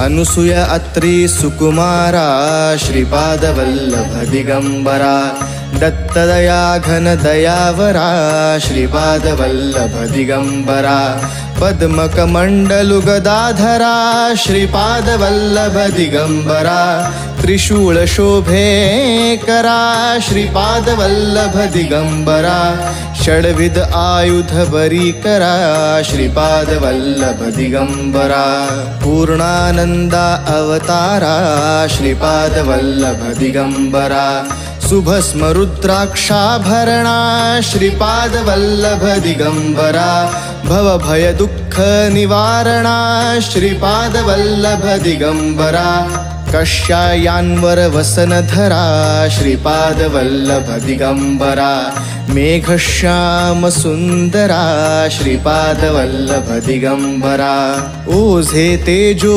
अनुसूय अत्री सुकुमारा श्रीपादवल्लभ दिगंबरा दत्तदया घन दयावरा श्रीपादवल्लभ दिगंबरा पद्मकमण्डलु गदाधरा श्रीपादवल्लभ दिगंबरा त्रिशूल शोभेकरा श्रीपादवल्लभ दिगंबरा षड्विध आयुध बरीकरा श्रीपादवल्लभ दिगंबरा पूर्णानंदा अवतारा श्रीपादवल्लभ दिगंबरा शुभस्म रुद्राक्षाभरणा श्रीपादवल्लभ दिगंबरा भवभय दुःख निवारणा श्रीपादवल्लभ दिगंबरा कश्यायान्वर वसनधरा श्रीपादवल्लभ दिगंबरा मेघश्याम सुंदरा श्रीपादवल्लभ दिगंबरा ओझे तेजो